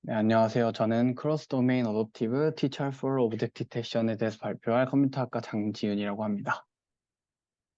네, 안녕하세요. 저는 크로스 도메인 어댑티브 티처 for 오브젝트 디텍션에 대해서 발표할 컴퓨터학과 장지윤이라고 합니다.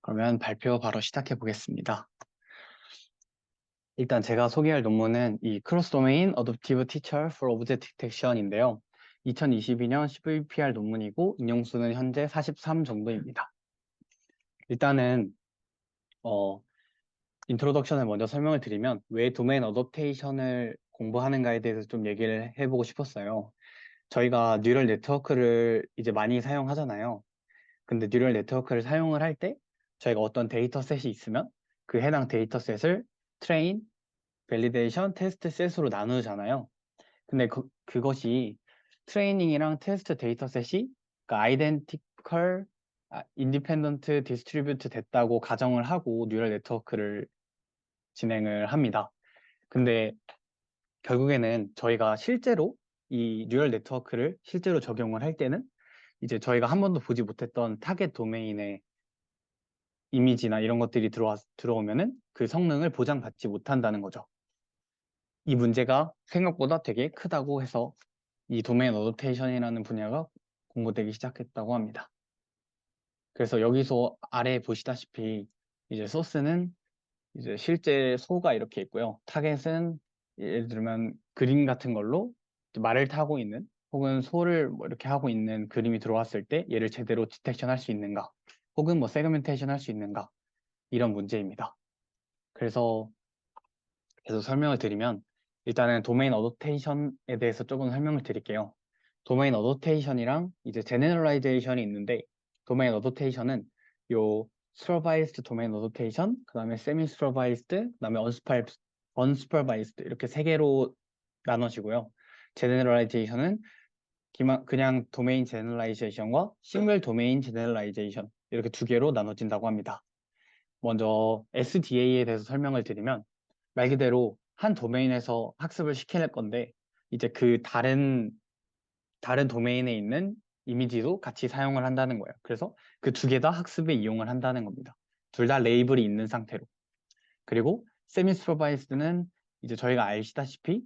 그러면 발표 바로 시작해 보겠습니다. 일단 제가 소개할 논문은 이 크로스 도메인 어댑티브 티처 for 오브젝트 디텍션인데요. 2022년 11PR 논문이고 인용수는 현재 43 정도입니다. 일단은 인트로덕션을 먼저 설명을 드리면 왜 도메인 어댑테이션을 공부하는가에 대해서 좀 얘기를 해보고 싶었어요. 저희가 뉴럴 네트워크를 이제 많이 사용하잖아요. 근데 뉴럴 네트워크를 사용을 할 때 저희가 어떤 데이터셋이 있으면 그 해당 데이터셋을 트레인, 밸리데이션, 테스트 셋으로 나누잖아요. 근데 그것이 트레이닝이랑 테스트 데이터셋이 그러니까 아이덴티컬, 인디펜던트 디스트리뷰트 됐다고 가정을 하고 뉴럴 네트워크를 진행을 합니다. 근데 결국에는 저희가 실제로 이 뉴럴 네트워크를 실제로 적용을 할 때는 이제 저희가 한 번도 보지 못했던 타겟 도메인의 이미지나 이런 것들이 들어오면은 그 성능을 보장받지 못한다는 거죠. 이 문제가 생각보다 되게 크다고 해서 이 도메인 어댑테이션이라는 분야가 공부되기 시작했다고 합니다. 그래서 여기서 아래 보시다시피 이제 소스는 이제 실제 소가 이렇게 있고요. 타겟은 예를 들면 그림 같은 걸로 말을 타고 있는 혹은 소를 뭐 이렇게 하고 있는 그림이 들어왔을 때 얘를 제대로 디텍션 할 수 있는가 혹은 뭐 세그멘테이션 할 수 있는가 이런 문제입니다. 그래서 계속 설명을 드리면 일단은 도메인 어도테이션에 대해서 조금 설명을 드릴게요. 도메인 어도테이션이랑 이제 제너럴라이제이션이 있는데 도메인 어도테이션은 요 supervised 도메인 어도테이션, 그다음에 세미 supervised, 그다음에 unsupervised 이렇게 세 개로 나눠지고요. 제너럴라이제이션은 그냥 도메인 제너럴라이제이션과 싱글 도메인 제너럴라이제이션 이렇게 두 개로 나눠진다고 합니다. 먼저 SDA에 대해서 설명을 드리면 말 그대로 한 도메인에서 학습을 시킬 건데 이제 그 다른 도메인에 있는 이미지도 같이 사용을 한다는 거예요. 그래서 그 두 개 다 학습에 이용을 한다는 겁니다. 둘 다 레이블이 있는 상태로. 그리고 세미 슈퍼바이스드는 이제 저희가 아시다시피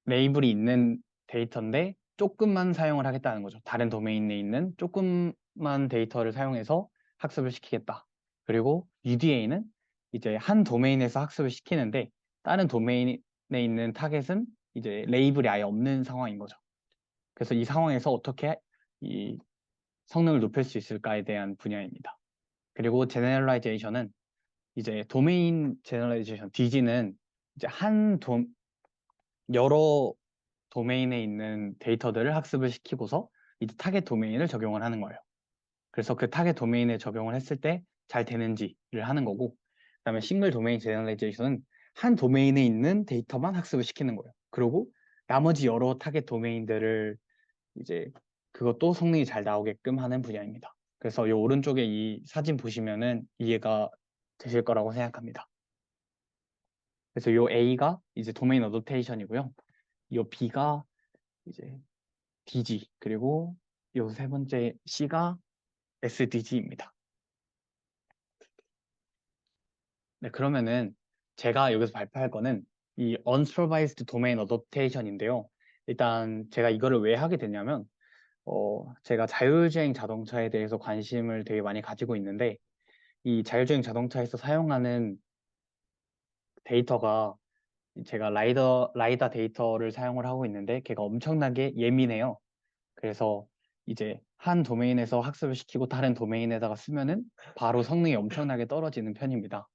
레이블이 있는 데이터인데 조금만 사용을 하겠다는 거죠. 다른 도메인에 있는 조금만 데이터를 사용해서 학습을 시키겠다. 그리고 UDA는 이제 한 도메인에서 학습을 시키는데 다른 도메인에 있는 타겟은 이제 레이블이 아예 없는 상황인 거죠. 그래서 이 상황에서 어떻게 이 성능을 높일 수 있을까에 대한 분야입니다. 그리고 제너럴라이제이션은 이제 도메인 제너럴라이제이션, DG는 이제 여러 도메인에 있는 데이터들을 학습을 시키고서 이제 타겟 도메인을 적용을 하는 거예요. 그래서 그 타겟 도메인에 적용을 했을 때 잘 되는지를 하는 거고, 그다음에 싱글 도메인 제너럴라이제이션은 한 도메인에 있는 데이터만 학습을 시키는 거예요. 그리고 나머지 여러 타겟 도메인들을 이제 그것도 성능이 잘 나오게끔 하는 분야입니다. 그래서 이 오른쪽에 이 사진 보시면은 이해가 되실 거라고 생각합니다. 그래서 이 A가 이제 도메인 어댑테이션이고요. 이 B가 이제 DG, 그리고 요 세 번째 C가 SDG입니다. 네, 그러면은 제가 여기서 발표할 거는 이 Unsupervised Domain Adaptation인데요. 일단 제가 이거를 왜 하게 됐냐면 제가 자율주행 자동차에 대해서 관심을 되게 많이 가지고 있는데 이 자율주행 자동차에서 사용하는 데이터가 제가 라이다 데이터를 사용을 하고 있는데 걔가 엄청나게 예민해요. 그래서 이제 한 도메인에서 학습을 시키고 다른 도메인에다가 쓰면은 바로 성능이 엄청나게 떨어지는 편입니다.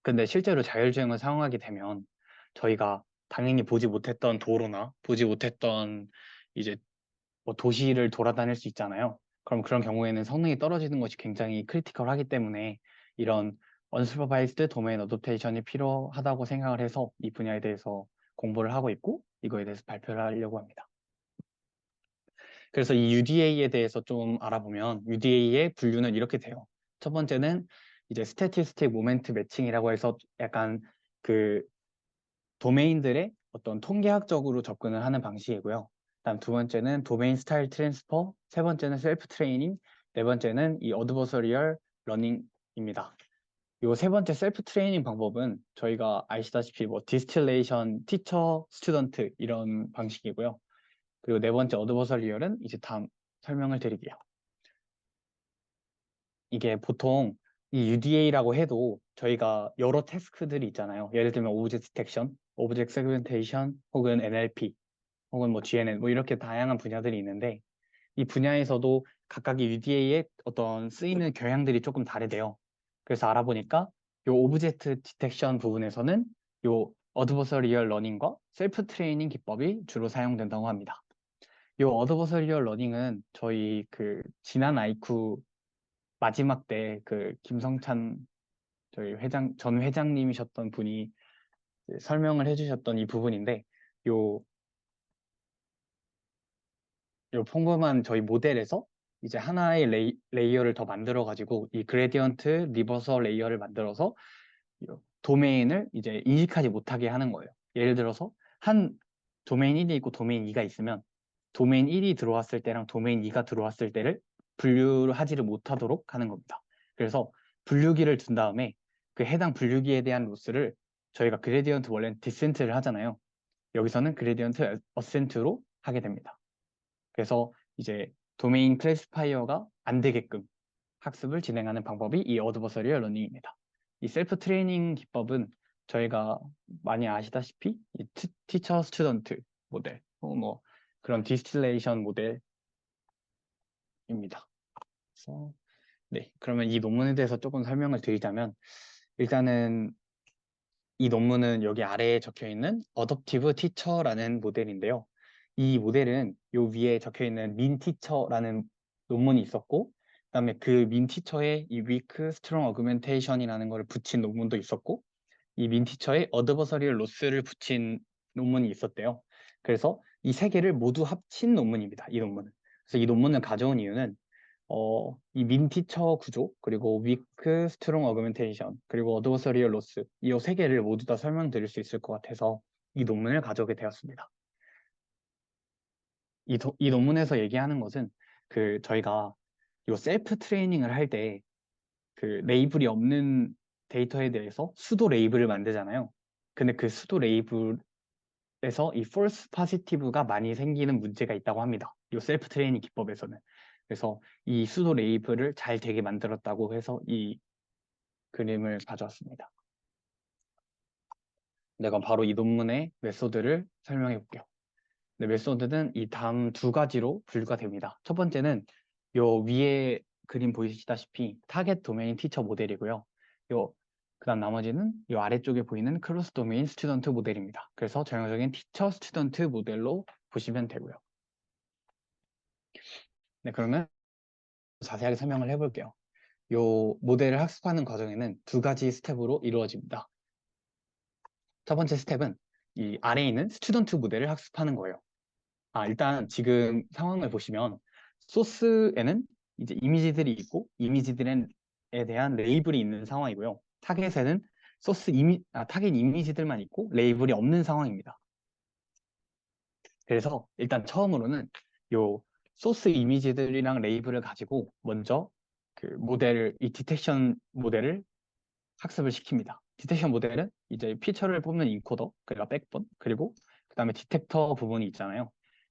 근데 실제로 자율주행을 사용하게 되면 저희가 당연히 보지 못했던 도로나 보지 못했던 이제 뭐 도시를 돌아다닐 수 있잖아요. 그럼 그런 경우에는 성능이 떨어지는 것이 굉장히 크리티컬하기 때문에 이런 언슈퍼바이스드 도메인 어댑테이션이 필요하다고 생각을 해서 이 분야에 대해서 공부를 하고 있고 이거에 대해서 발표를 하려고 합니다. 그래서 이 UDA에 대해서 좀 알아보면 UDA의 분류는 이렇게 돼요. 첫 번째는 이제 스태티스틱 모멘트 매칭이라고 해서 약간 그 도메인들의 어떤 통계학적으로 접근을 하는 방식이고요. 다음 두 번째는 도메인 스타일 트랜스퍼, 세 번째는 셀프 트레이닝, 네 번째는 이 어드버서리얼 러닝입니다. 요 세 번째 셀프 트레이닝 방법은 저희가 아시다시피 뭐 디스틸레이션, 티처, 스튜던트 이런 방식이고요. 그리고 네 번째 어드버서리얼은 이제 다음 설명을 드릴게요. 이게 보통 이 UDA라고 해도 저희가 여러 태스크들이 있잖아요. 예를 들면 오브젝트 디텍션, 오브젝트 세그멘테이션, 혹은 NLP, 혹은 뭐 GNN 뭐 이렇게 다양한 분야들이 있는데 이 분야에서도 각각의 UDA의 어떤 쓰이는 경향들이 조금 다르대요. 그래서 알아보니까 요 오브젝트 디텍션 부분에서는 요 어드버서리얼 러닝과 셀프 트레이닝 기법이 주로 사용된다고 합니다. 요 어드버서리얼 러닝은 저희 그 지난 아이쿠 마지막 때 그 김성찬 저희 전 회장님이셨던 분이 설명을 해주셨던 이 부분인데 요, 요 평범한 저희 모델에서 이제 하나의 레이어를 더 만들어 가지고 이 그레디언트 리버서 레이어를 만들어서 도메인을 이제 인식하지 못하게 하는 거예요. 예를 들어서 한 도메인 1이 있고 도메인 2가 있으면 도메인 1이 들어왔을 때랑 도메인 2가 들어왔을 때를 분류하지를 못하도록 하는 겁니다. 그래서 분류기를 둔 다음에 그 해당 분류기에 대한 로스를 저희가 그레디언트 원래는 디센트를 하잖아요. 여기서는 그레디언트 어센트로 하게 됩니다. 그래서 이제 도메인 클래시파이어가 안 되게끔 학습을 진행하는 방법이 이 어드버서리얼 러닝입니다. 이 셀프 트레이닝 기법은 저희가 많이 아시다시피 이 티처 스튜던트 모델, 뭐 그런 디스틸레이션 모델입니다. 그래서 네, 그러면 이 논문에 대해서 조금 설명을 드리자면 일단은 이 논문은 여기 아래에 적혀 있는 어댑티브 티처라는 모델인데요. 이 모델은 요 위에 적혀 있는 민 티처라는 논문이 있었고, 그다음에 그 민 티처에 이 weak strong augmentation이라는 걸 붙인 논문도 있었고, 이 민 티처에 adversarial loss를 붙인 논문이 있었대요. 그래서 이 세 개를 모두 합친 논문입니다. 이 논문은. 그래서 이 논문을 가져온 이유는 이 민티처 구조, 그리고 위크 스트롱 어그멘테이션, 그리고 어드버서리얼 로스 이 세 개를 모두 다 설명드릴 수 있을 것 같아서 이 논문을 가져오게 되었습니다. 이 논문에서 얘기하는 것은 그 저희가 이 셀프 트레이닝을 할 때 그 레이블이 없는 데이터에 대해서 수도 레이블을 만들잖아요. 근데 그 수도 레이블에서 이 false positive가 많이 생기는 문제가 있다고 합니다. 이 셀프 트레이닝 기법에서는. 그래서 이 수도 레이블을 잘 되게 만들었다고 해서 이 그림을 가져왔습니다. 내가 바로 이 논문의 메소드를 설명해 볼게요. 네, 메소드는 이 다음 두 가지로 분류가 됩니다. 첫 번째는 요 위에 그림 보이시다시피 타겟 도메인 티처 모델이고요. 요 그다음 나머지는 요 아래쪽에 보이는 크로스 도메인 스튜던트 모델입니다. 그래서 전형적인 티처 스튜던트 모델로 보시면 되고요. 네, 그러면 자세하게 설명을 해볼게요. 요 모델을 학습하는 과정에는 두 가지 스텝으로 이루어집니다. 첫 번째 스텝은 이 아래에 있는 스튜던트 모델을 학습하는 거예요. 일단 지금 상황을 보시면 소스에는 이제 이미지들이 있고 이미지들에 대한 레이블이 있는 상황이고요. 타겟에는 타겟 이미지들만 있고 레이블이 없는 상황입니다. 그래서 일단 처음으로는 요 소스 이미지들이랑 레이블을 가지고 먼저 이 디텍션 모델을 학습을 시킵니다. 디텍션 모델은 이제 피처를 뽑는 인코더, 그러니까 백본, 그리고 그 다음에 디텍터 부분이 있잖아요.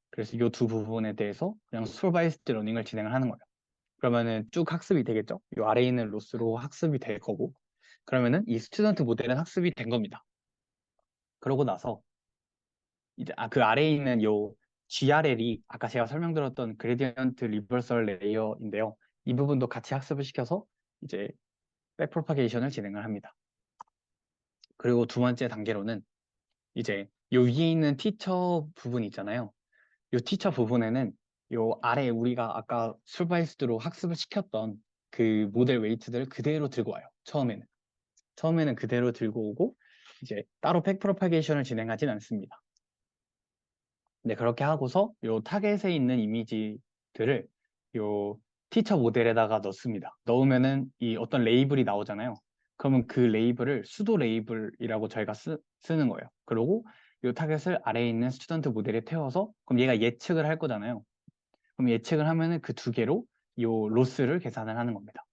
그래서 이 두 부분에 대해서 그냥 슈퍼바이스드 러닝을 진행을 하는 거예요. 그러면은 쭉 학습이 되겠죠? 이 아래에 있는 로스로 학습이 될 거고, 그러면은 이 스튜던트 모델은 학습이 된 겁니다. 그러고 나서 이제 그 아래에 있는 요 GRL이 아까 제가 설명드렸던 그레디언트 리버설 레이어인데요. 이 부분도 같이 학습을 시켜서 이제 백프로파게이션을 진행을 합니다. 그리고 두 번째 단계로는 이제 요 위에 있는 티처 부분 있잖아요. 요 티처 부분에는 요 아래 우리가 아까 슈퍼바이스드로 학습을 시켰던 그 모델 웨이트들을 그대로 들고 와요. 처음에는 그대로 들고 오고 이제 따로 팩 프로파게이션을 진행하진 않습니다. 네, 그렇게 하고서 요 타겟에 있는 이미지들을 요 티처 모델에다가 넣습니다. 넣으면은 이 어떤 레이블이 나오잖아요. 그러면 그 레이블을 수도 레이블이라고 저희가 쓰는 거예요. 그리고 요 타겟을 아래에 있는 스튜던트 모델에 태워서 그럼 얘가 예측을 할 거잖아요. 그럼 예측을 하면은 그 두 개로 요 로스를 계산을 하는 겁니다.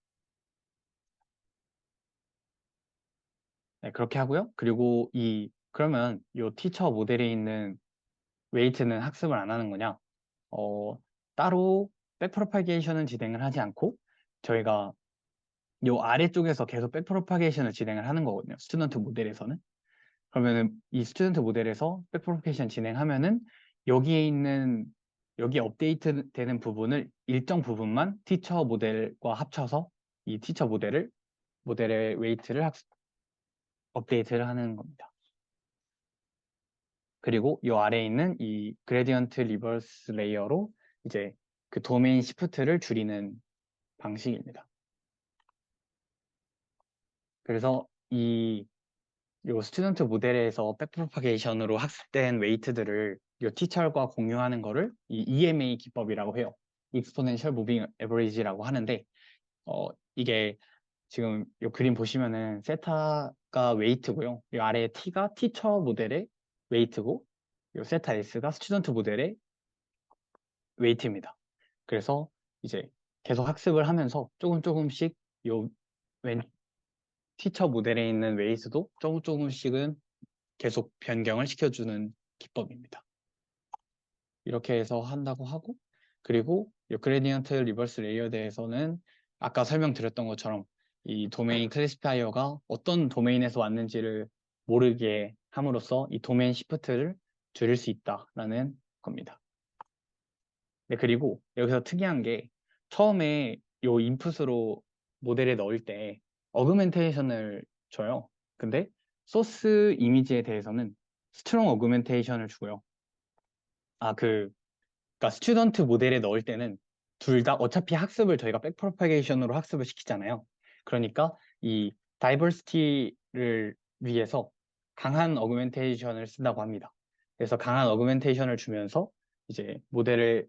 네, 그렇게 하고요. 그리고 그러면 이 티처 모델에 있는 웨이트는 학습을 안 하는 거냐? 따로 백프로파게이션은 진행을 하지 않고 저희가 이 아래쪽에서 계속 백프로파게이션을 진행을 하는 거거든요. 스튜던트 모델에서는. 그러면은 이 스튜던트 모델에서 백프로파게이션 진행하면은 여기에 있는 여기 업데이트 되는 부분을 일정 부분만 티처 모델과 합쳐서 이 티처 모델의 웨이트를 업데이트를 하는 겁니다. 그리고 이 아래에 있는 이 그레디언트 리버스 레이어로 이제 그 도메인 시프트를 줄이는 방식입니다. 그래서 요 스튜던트 모델에서 백프로파게이션으로 학습된 웨이트들을 요 티처과 공유하는 거를 이 EMA 기법이라고 해요. Exponential Moving Average라고 하는데 이게 지금 요 그림 보시면은 세타가 웨이트고요. 이 아래에 T가 티처 모델의 웨이트고 요 세타 S가 스튜던트 모델의 웨이트입니다. 그래서 이제 계속 학습을 하면서 조금씩 요 왼 티처 모델에 있는 웨이트도 조금씩은 계속 변경을 시켜주는 기법입니다. 이렇게 해서 한다고 하고 그리고 이 그레디언트 리버스 레이어에 대해서는 아까 설명드렸던 것처럼 이 도메인 클래시파이어가 어떤 도메인에서 왔는지를 모르게 함으로써 이 도메인 시프트를 줄일 수 있다라는 겁니다. 네, 그리고 여기서 특이한 게 처음에 요 인풋으로 모델에 넣을 때 어그멘테이션을 줘요. 근데 소스 이미지에 대해서는 스트롱 어그멘테이션을 주고요. 그러니까 스튜던트 모델에 넣을 때는 둘 다 어차피 학습을 저희가 백프로파게이션으로 학습을 시키잖아요. 그러니까 이 다이버시티를 위해서 강한 어그멘테이션을 쓴다고 합니다. 그래서 강한 어그멘테이션을 주면서 이제 모델을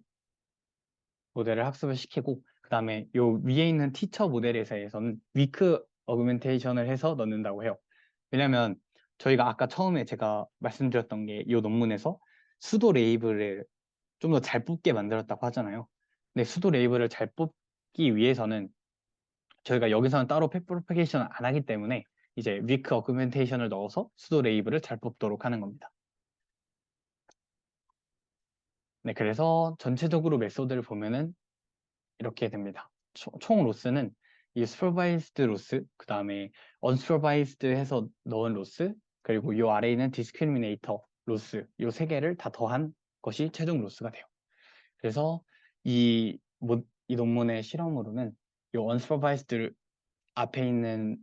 학습을 시키고 그 다음에 요 위에 있는 티처 모델에서는 위크 어그멘테이션을 해서 넣는다고 해요. 왜냐면 저희가 아까 처음에 제가 말씀드렸던 게 이 논문에서 수도 레이블을 좀 더 잘 뽑게 만들었다고 하잖아요. 근데 수도 레이블을 잘 뽑기 위해서는 저희가 여기서는 따로 팩프로파게이션을 안 하기 때문에 이제 위크 어그멘테이션을 넣어서 수도 레이블을 잘 뽑도록 하는 겁니다. 네, 그래서 전체적으로 메소드를 보면은 이렇게 됩니다. 총 로스는 이 슈퍼바이스드 로스, 그 다음에 언슈퍼바이스드 해서 넣은 로스, 그리고 이 아래에 있는 디스크리미네이터 로스, 이 세 개를 다 더한 것이 최종 로스가 돼요. 그래서 이 논문의 실험으로는 이 언슈퍼바이스드 앞에 있는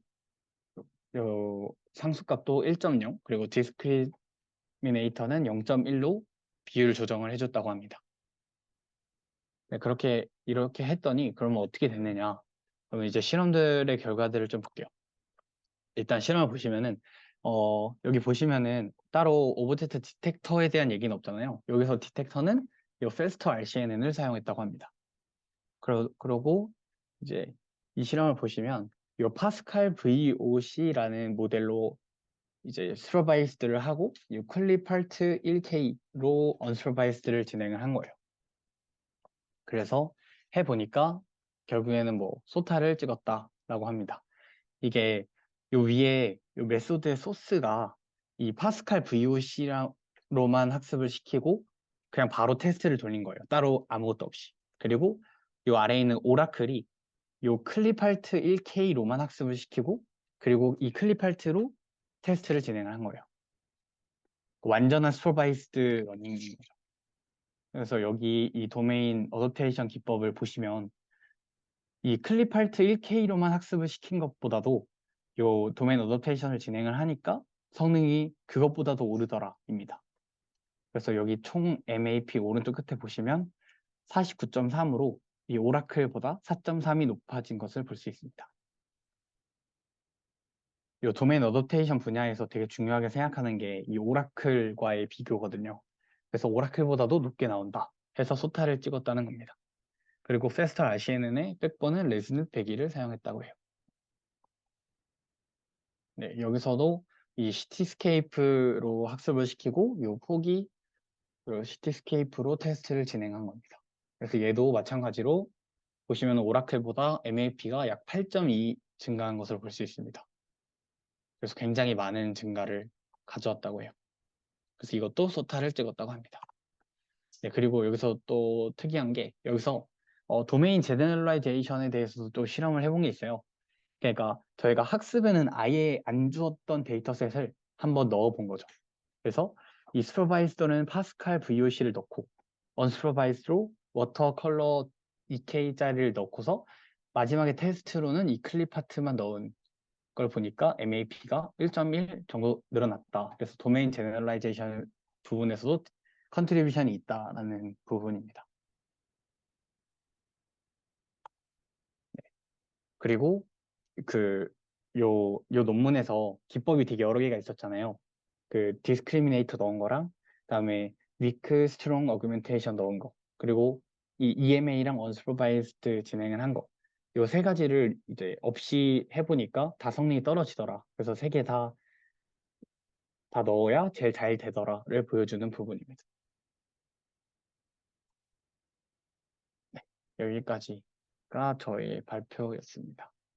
요 상수값도 1.0, 그리고 디스크리미네이터는 0.1로 비율 조정을 해줬다고 합니다. 네, 이렇게 했더니 그러면 어떻게 됐느냐? 그러면 이제 실험들의 결과들을 좀 볼게요. 일단 실험을 보시면은 여기 보시면은 따로 오브젝트 디텍터에 대한 얘기는 없잖아요. 여기서 디텍터는 이 페스터 RCNN을 사용했다고 합니다. 그러고 이제 이 실험을 보시면 이 파스칼 VOC라는 모델로 이제 슈퍼바이스드를 하고 이 클리팔트 1K로 언슈퍼바이스드를 진행을 한 거예요. 그래서 해보니까 결국에는 뭐 소타를 찍었다라고 합니다. 이게 요 위에 요 메소드의 소스가 이 파스칼 VOC로만 학습을 시키고 그냥 바로 테스트를 돌린 거예요. 따로 아무것도 없이. 그리고 요 아래에 있는 오라클이 요 클리팔트 1K로만 학습을 시키고 그리고 이 클리팔트로 테스트를 진행을 한 거예요. 완전한 슈퍼바이스드 러닝인 거죠. 그래서 여기 이 도메인 어댑테이션 기법을 보시면 이 클립할트 1K로만 학습을 시킨 것보다도 요 도메인 어댑테이션을 진행을 하니까 성능이 그것보다도 오르더라입니다. 그래서 여기 총 MAP 오른쪽 끝에 보시면 49.3으로 이 오라클보다 4.3이 높아진 것을 볼 수 있습니다. 이 도메인 어댑테이션 분야에서 되게 중요하게 생각하는 게 이 오라클과의 비교거든요. 그래서 오라클보다도 높게 나온다 해서 소타를 찍었다는 겁니다. 그리고 페스터 RCNN의 백번은 레즈넷 102를 사용했다고 해요. 네, 여기서도 이 시티스케이프로 학습을 시키고 요 폭이 시티스케이프로 테스트를 진행한 겁니다. 그래서 얘도 마찬가지로 보시면 오라클보다 MAP가 약 8.2 증가한 것을 볼 수 있습니다. 그래서 굉장히 많은 증가를 가져왔다고 해요. 그래서 이것도 소타를 찍었다고 합니다. 네, 그리고 여기서 또 특이한 게 여기서 도메인 제너럴라이제이션에 대해서도 또 실험을 해본 게 있어요. 그러니까 저희가 학습에는 아예 안 주었던 데이터셋을 한번 넣어본 거죠. 그래서 이 슈퍼바이스드는 파스칼 VOC를 넣고 언슈퍼바이스드로 워터 컬러 EK 자리를 넣고서 마지막에 테스트로는 이 클립 파트만 넣은 걸 보니까 MAP가 1.1 정도 늘어났다. 그래서 도메인 제너럴라이제이션 부분에서도 컨트리뷰션이 있다라는 부분입니다. 그리고 요 논문에서 기법이 되게 여러 개가 있었잖아요. 그 디스크리미네이터 넣은 거랑 그다음에 weak strong augmentation 넣은 거 그리고 이 EMA랑 unsupervised 진행을 한 거. 요 세 가지를 이제 없이 해보니까 다 성능이 떨어지더라. 그래서 세 개 다 넣어야 제일 잘 되더라를 보여주는 부분입니다. 네, 여기까지가 저의 발표였습니다.